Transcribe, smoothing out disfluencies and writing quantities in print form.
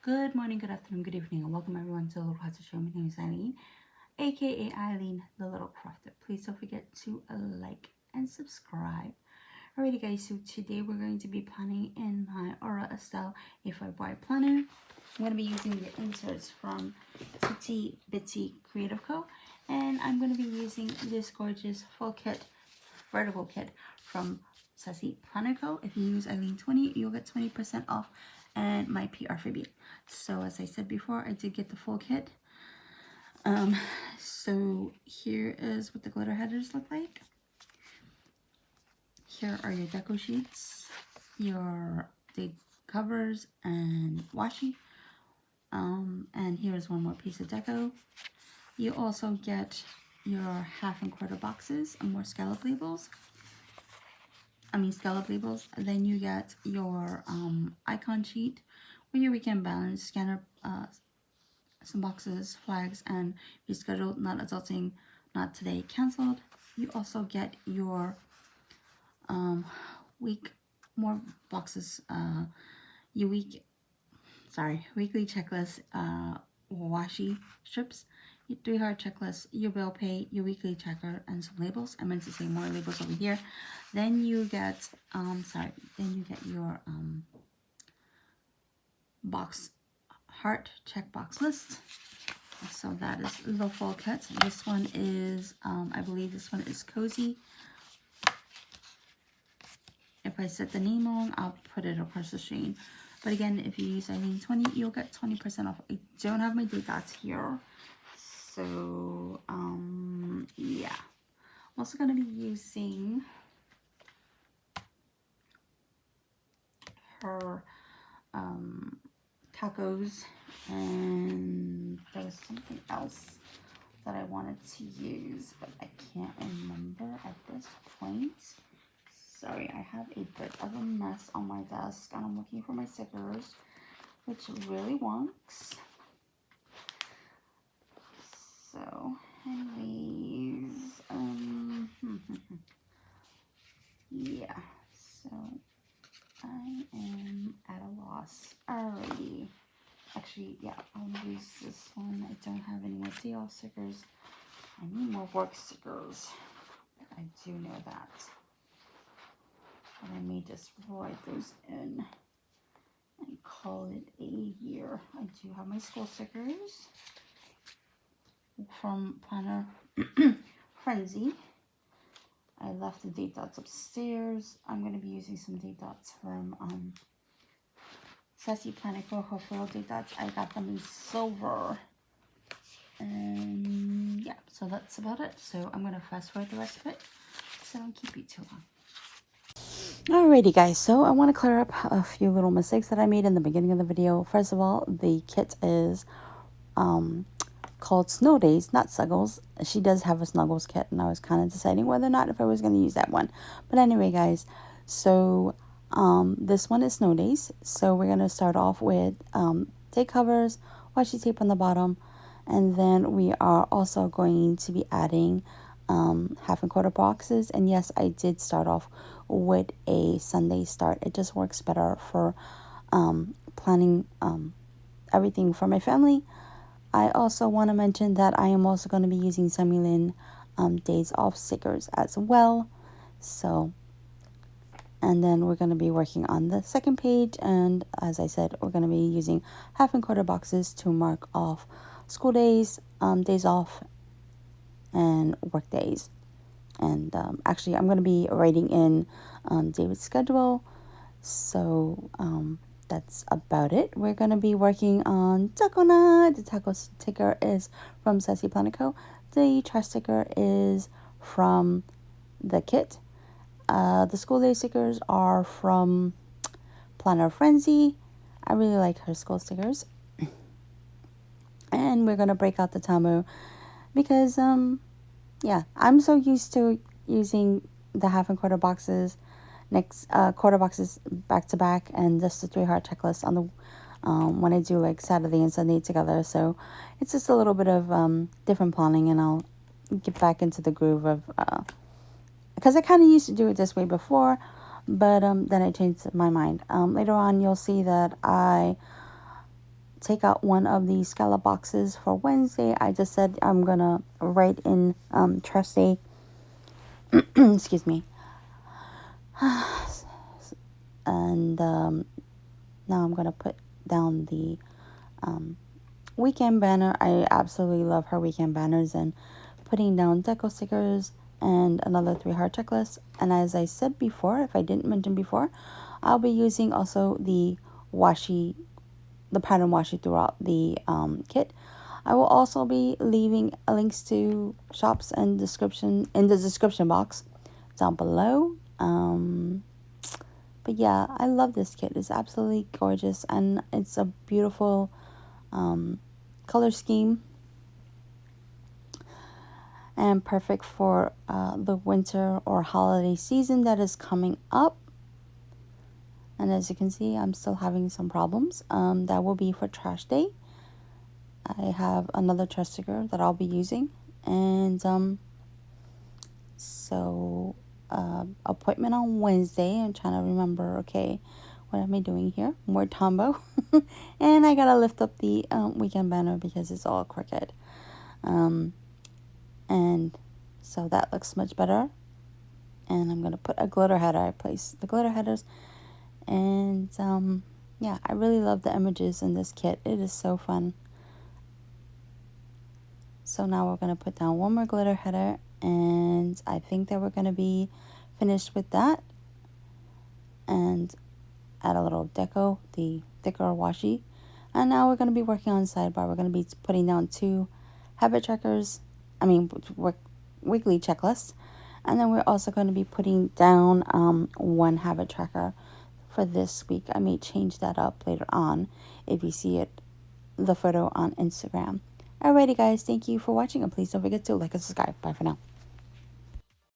Good morning, good afternoon, good evening, and welcome everyone to the Little Crafter Show. My name is Eileen, aka Eileen, the Little Crafter. Please don't forget to like and subscribe. Alrighty, guys, so today we're going to be planning in my Aura Estelle A5Y planner. I'm going to be using the inserts from Titty Bitsy Creative Co. And I'm going to be using this gorgeous full kit, vertical kit from Sassy Planner Co. If you use Eileen20, you'll get 20% off and my PR freebie. So as I said before, I did get the full kit. So here is what the glitter headers look like. Here are your deco sheets, your date covers and washi. And here's one more piece of deco. You also get your half and quarter boxes and more scallop labels. Scallop labels. Then you get your icon sheet with your weekend balance scanner, some boxes, flags, and rescheduled, not adulting, not today, canceled. You also get your more boxes, your weekly checklist, washi strips, your 3-heart checklist, your bill pay, your weekly checker, and some labels. I meant to say more labels over here. Then you get your box heart checkbox list. So that is the full kit. This one is I believe this one is Cozy. If I set the name wrong, I'll put it across the screen. But again, if you use Eileen20, you'll get 20% off. I don't have my date dots here. So, yeah. I'm also going to be using her tacos. And there was something else that I wanted to use, but I can't remember at this point. Sorry, I have a bit of a mess on my desk and I'm looking for my stickers, which really wonks. So, anyways, yeah, so I am at a loss already. Actually, yeah, I'll use this one. I don't have any more DL stickers. I need more work stickers. I do know that. And I may just write those in and call it a year. I do have my school stickers from Planner Frenzy. I left the date dots upstairs. I'm going to be using some date dots from Sassy Planner Co. Her foil date dots. I got them in silver. And yeah, so that's about it. So I'm going to fast forward the rest of it so I don't keep you too long. Alrighty guys, so I want to clear up a few little mistakes that I made in the beginning of the video. First of all, the kit is called Snow Days, not Snuggles. She does have a Snuggles kit, and I was kind of deciding whether or not if I was going to use that one. But anyway guys, so this one is Snow Days. So we're going to start off with day covers, washi tape on the bottom, and then we are also going to be adding half and quarter boxes. And yes, I did start off with a Sunday start. It just works better for planning everything for my family. I also want to mention that I am also going to be using Semilin days off stickers as well. So, and then we're going to be working on the second page, and as I said, we're going to be using half and quarter boxes to mark off school days, days off, and work days. And actually I'm going to be writing in David's schedule. So that's about it. We're going to be working on Taco Night. The taco sticker is from Sassy Planner Co. The trash sticker is from the kit. The school day stickers are from Planner Frenzy. I really like her school stickers. And we're going to break out the Tamu because yeah, I'm so used to using the half and quarter boxes, quarter boxes back to back, and just the 3-heart checklist on the when I do like Saturday and Sunday together. So it's just a little bit of different planning, and I'll get back into the groove of because I kind of used to do it this way before, but then I changed my mind. Later on, you'll see that I take out one of the scallop boxes for Wednesday. I just said I'm gonna write in trust day. Excuse me. And now I'm gonna put down the weekend banner. I absolutely love her weekend banners, and putting down deco stickers and another 3 heart checklist. And as I said before, if I didn't mention before, I'll be using also the pattern washi throughout the kit. I will also be leaving links to shops and description in the description box down below. But yeah, I love this kit. It's absolutely gorgeous, and it's a beautiful color scheme, and perfect for the winter or holiday season that is coming up. And as you can see, I'm still having some problems. That will be for trash day. I have another trash sticker that I'll be using. And so appointment on Wednesday. I'm trying to remember, okay, what am I doing here? More Tombow. And I gotta lift up the weekend banner because it's all crooked. And so that looks much better. And I'm gonna put a glitter header. I place the glitter headers. And yeah, I really love the images in this kit. It is so fun. So now we're going to put down one more glitter header, and I think that we're going to be finished with that. And add a little deco, the thicker washi. And now we're going to be working on sidebar. We're going to be putting down 2 habit trackers, weekly checklists. And then we're also going to be putting down 1 habit tracker for this week. I may change that up later on if you see the photo on Instagram. Alrighty guys, thank you for watching, and please don't forget to like and subscribe. Bye for now.